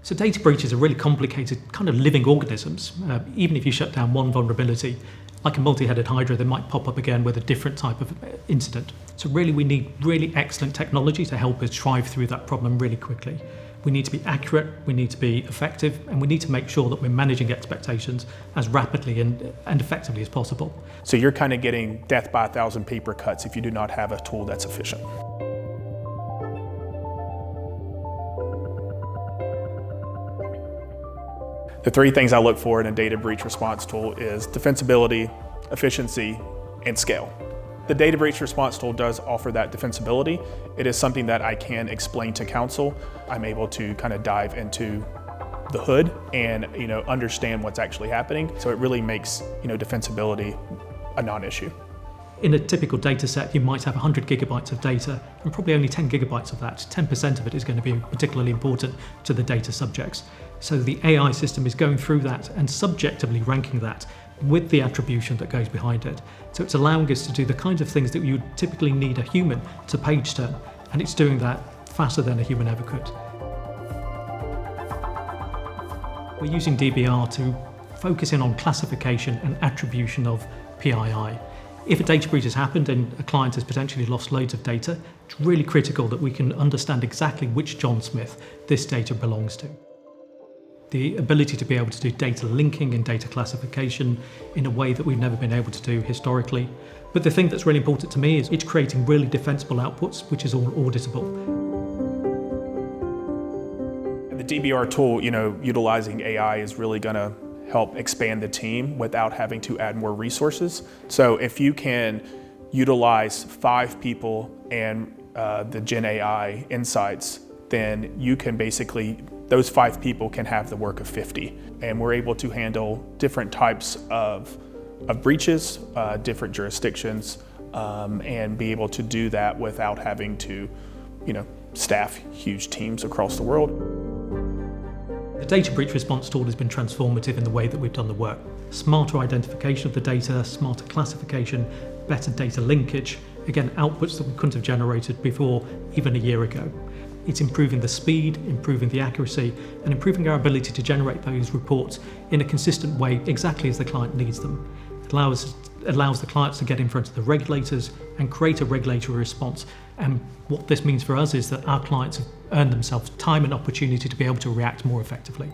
So data breaches are really complicated kind of living organisms. Even if you shut down one vulnerability, like a multi-headed hydra, they might pop up again with a different type of incident. So really we need really excellent technology to help us drive through that problem really quickly. We need to be accurate, we need to be effective, and we need to make sure that we're managing expectations as rapidly and effectively as possible. So you're kind of getting death by 1,000 paper cuts if you do not have a tool that's efficient. The three things I look for in a data breach response tool is defensibility, efficiency, and scale. The data breach response tool does offer that defensibility. It is something that I can explain to counsel. I'm able to kind of dive into the hood and understand what's actually happening. So it really makes defensibility a non-issue. In a typical data set, you might have 100 gigabytes of data, and probably only 10 gigabytes of that, 10% of it is going to be particularly important to the data subjects. So the AI system is going through that and subjectively ranking that with the attribution that goes behind it. So it's allowing us to do the kinds of things that you would typically need a human to page turn, and it's doing that faster than a human ever could. We're using DBR to focus in on classification and attribution of PII. If a data breach has happened and a client has potentially lost loads of data, it's really critical that we can understand exactly which John Smith this data belongs to. The ability to be able to do data linking and data classification in a way that we've never been able to do historically. But the thing that's really important to me is it's creating really defensible outputs, which is all auditable. The DBR tool, utilizing AI is really going to help expand the team without having to add more resources. So if you can utilize 5 people and the Gen AI insights, then you can basically, those 5 people can have the work of 50. And we're able to handle different types of breaches, different jurisdictions, and be able to do that without having to, staff huge teams across the world. The data breach response tool has been transformative in the way that we've done the work. Smarter identification of the data, smarter classification, better data linkage, again, outputs that we couldn't have generated before even a year ago. It's improving the speed, improving the accuracy, and improving our ability to generate those reports in a consistent way exactly as the client needs them. It allows the clients to get in front of the regulators and create a regulatory response. And what this means for us is that our clients have earned themselves time and opportunity to be able to react more effectively.